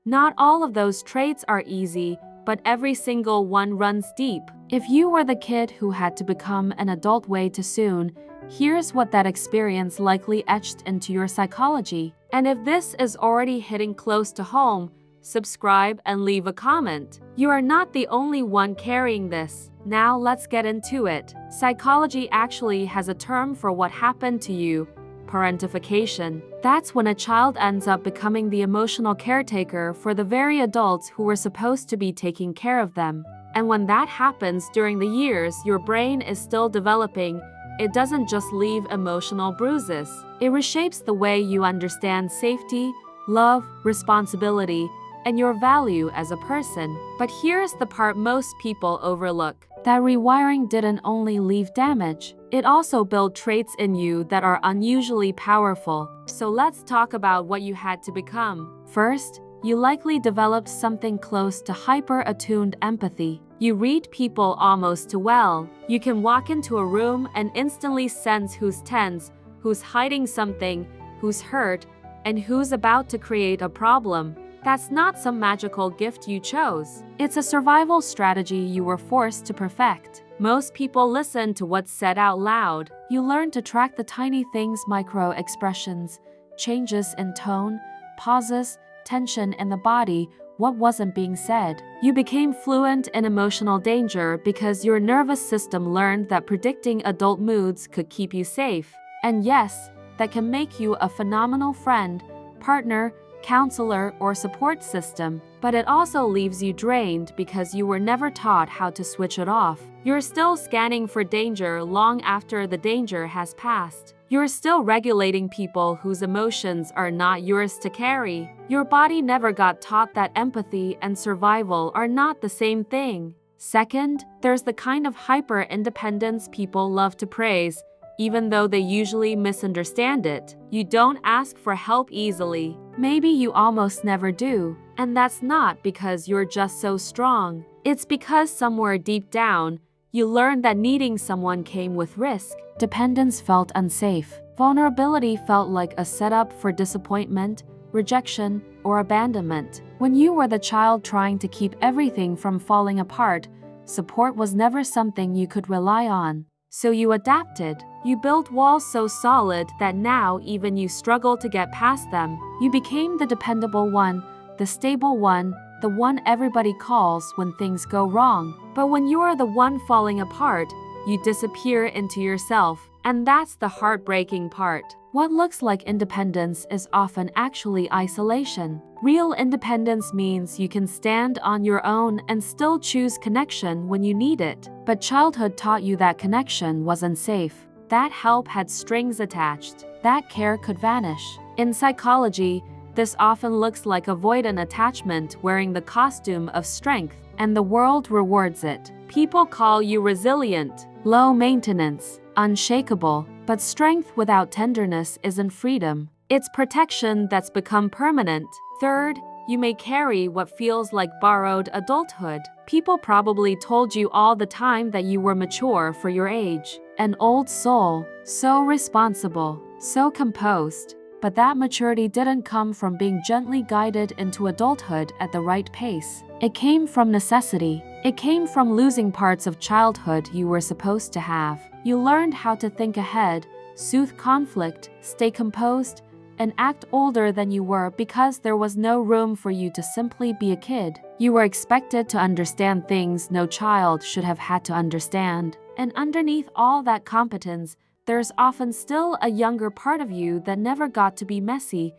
Not all of those traits are easy, but every single one runs deep. If you were the kid who had to become an adult way too soon, here's what that experience likely etched into your psychology. And if this is already hitting close to home, subscribe and leave a comment. You are not the only one carrying this. Now let's get into it. Psychology actually has a term for what happened to you: parentification. That's when a child ends up becoming the emotional caretaker for the very adults who were supposed to be taking care of them. And when that happens during the years your brain is still developing, it doesn't just leave emotional bruises. It reshapes the way you understand safety, love, responsibility, and your value as a person. But here's the part most people overlook. That rewiring didn't only leave damage, it also built traits in you that are unusually powerful. So let's talk about what you had to become. First, you likely developed something close to hyper-attuned empathy. You read people almost too well. You can walk into a room and instantly sense who's tense, who's hiding something, who's hurt, and who's about to create a problem. That's not some magical gift you chose. It's a survival strategy you were forced to perfect. Most people listen to what's said out loud. You learn to track the tiny things: micro-expressions, changes in tone, pauses, tension in the body, what wasn't being said. You became fluent in emotional danger because your nervous system learned that predicting adult moods could keep you safe. And yes, that can make you a phenomenal friend, partner, counselor, or support system, but it also leaves you drained because you were never taught how to switch it off. You're still scanning for danger long after the danger has passed. You're still regulating people whose emotions are not yours to carry. Your body never got taught that empathy and survival are not the same thing. Second, there's the kind of hyper-independence people love to praise, even though they usually misunderstand it. You don't ask for help easily. Maybe you almost never do. And that's not because you're just so strong. It's because somewhere deep down, you learned that needing someone came with risk. Dependence felt unsafe. Vulnerability felt like a setup for disappointment, rejection, or abandonment. When you were the child trying to keep everything from falling apart, support was never something you could rely on. So you adapted. You built walls so solid that now even you struggle to get past them. You became the dependable one, the stable one, the one everybody calls when things go wrong. But when you are the one falling apart, you disappear into yourself. And that's the heartbreaking part. What looks like independence is often actually isolation. Real independence means you can stand on your own and still choose connection when you need it. But childhood taught you that connection wasn't safe. That help had strings attached. That care could vanish. In psychology, this often looks like avoidant attachment wearing the costume of strength, and the world rewards it. People call you resilient, low maintenance, unshakable, but strength without tenderness isn't freedom. It's protection that's become permanent. Third, you may carry what feels like borrowed adulthood. People probably told you all the time that you were mature for your age. An old soul, so responsible, so composed. But that maturity didn't come from being gently guided into adulthood at the right pace. It came from necessity. It came from losing parts of childhood you were supposed to have. You learned how to think ahead, soothe conflict, stay composed, and act older than you were because there was no room for you to simply be a kid. You were expected to understand things no child should have had to understand. And underneath all that competence, there's often still a younger part of you that never got to be messy,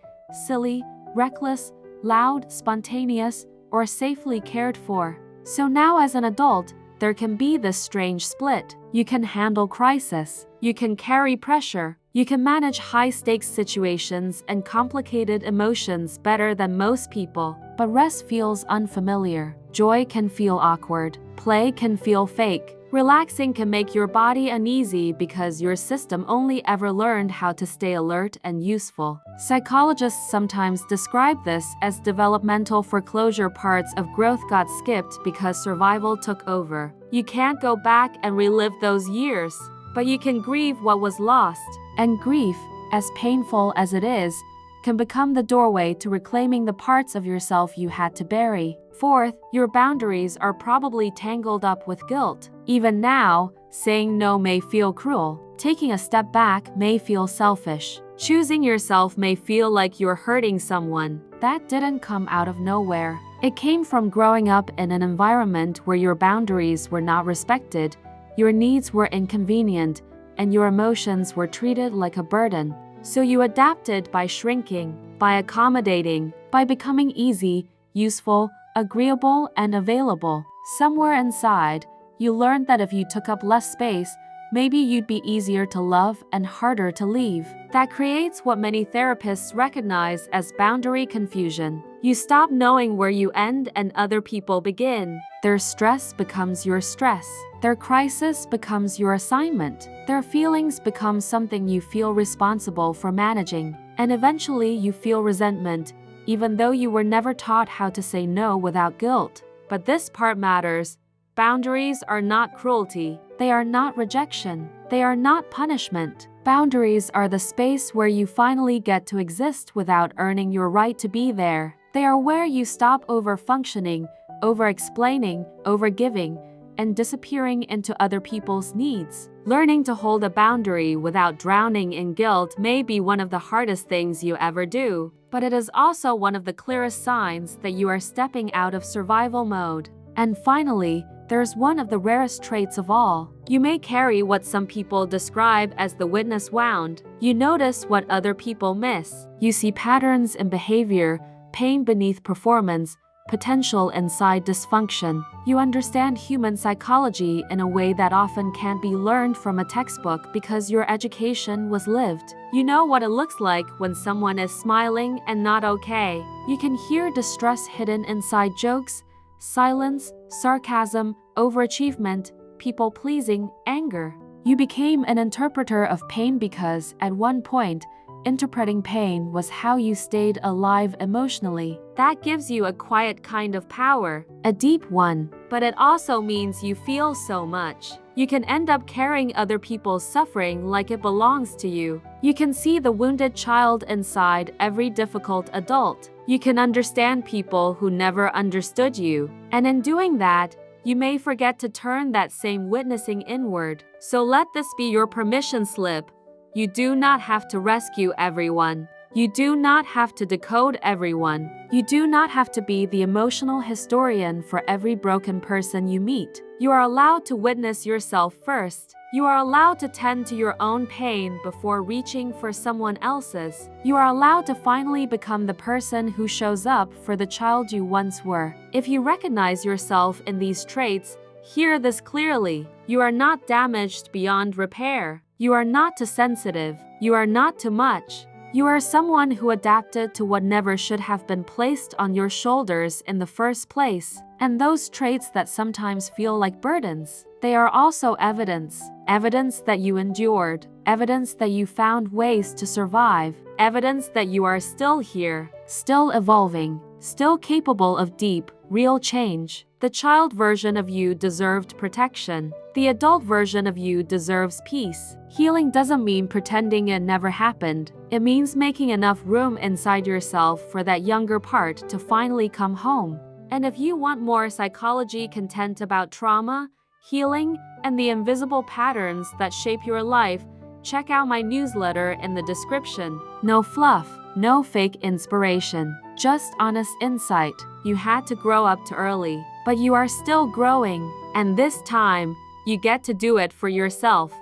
silly, reckless, loud, spontaneous, or safely cared for. So now as an adult, there can be this strange split. You can handle crisis. You can carry pressure. You can manage high-stakes situations and complicated emotions better than most people. But rest feels unfamiliar. Joy can feel awkward. Play can feel fake. Relaxing can make your body uneasy because your system only ever learned how to stay alert and useful. Psychologists sometimes describe this as developmental foreclosure. Parts of growth got skipped because survival took over. You can't go back and relive those years, but you can grieve what was lost. And grief, as painful as it is, can become the doorway to reclaiming the parts of yourself you had to bury. Fourth, your boundaries are probably tangled up with guilt. Even now, saying no may feel cruel. Taking a step back may feel selfish. Choosing yourself may feel like you're hurting someone. That didn't come out of nowhere. It came from growing up in an environment where your boundaries were not respected, your needs were inconvenient, and your emotions were treated like a burden. So you adapted by shrinking, by accommodating, by becoming easy, useful, agreeable, and available. Somewhere inside, you learned that if you took up less space, maybe you'd be easier to love and harder to leave. That creates what many therapists recognize as boundary confusion. You stop knowing where you end and other people begin. Their stress becomes your stress. Their crisis becomes your assignment. Their feelings become something you feel responsible for managing. And eventually you feel resentment, even though you were never taught how to say no without guilt. But this part matters. Boundaries are not cruelty. They are not rejection. They are not punishment. Boundaries are the space where you finally get to exist without earning your right to be there. They are where you stop over-functioning, over-explaining, over-giving, and disappearing into other people's needs. Learning to hold a boundary without drowning in guilt may be one of the hardest things you ever do, but it is also one of the clearest signs that you are stepping out of survival mode. And finally, there's one of the rarest traits of all. You may carry what some people describe as the witness wound. You notice what other people miss. You see patterns in behavior, pain beneath performance, potential inside dysfunction. You understand human psychology in a way that often can't be learned from a textbook because your education was lived. You know what it looks like when someone is smiling and not okay. You can hear distress hidden inside jokes, silence, sarcasm, overachievement, people-pleasing, anger. You became an interpreter of pain because, at one point, interpreting pain was how you stayed alive emotionally. That gives you a quiet kind of power, a deep one, but it also means you feel so much. You can end up carrying other people's suffering like it belongs to you. You can see the wounded child inside every difficult adult. You can understand people who never understood you. And in doing that, you may forget to turn that same witnessing inward. So let this be your permission slip. You do not have to rescue everyone. You do not have to decode everyone. You do not have to be the emotional historian for every broken person you meet. You are allowed to witness yourself first. You are allowed to tend to your own pain before reaching for someone else's. You are allowed to finally become the person who shows up for the child you once were. If you recognize yourself in these traits, hear this clearly. You are not damaged beyond repair. You are not too sensitive. You are not too much. You are someone who adapted to what never should have been placed on your shoulders in the first place. And those traits that sometimes feel like burdens, they are also evidence. Evidence that you endured. Evidence that you found ways to survive. Evidence that you are still here, still evolving, still capable of deep, real change. The child version of you deserved protection. The adult version of you deserves peace. Healing doesn't mean pretending it never happened. It means making enough room inside yourself for that younger part to finally come home. And if you want more psychology content about trauma, healing, and the invisible patterns that shape your life, check out my newsletter in the description. No fluff, no fake inspiration, just honest insight. You had to grow up too early, but you are still growing, and this time, you get to do it for yourself.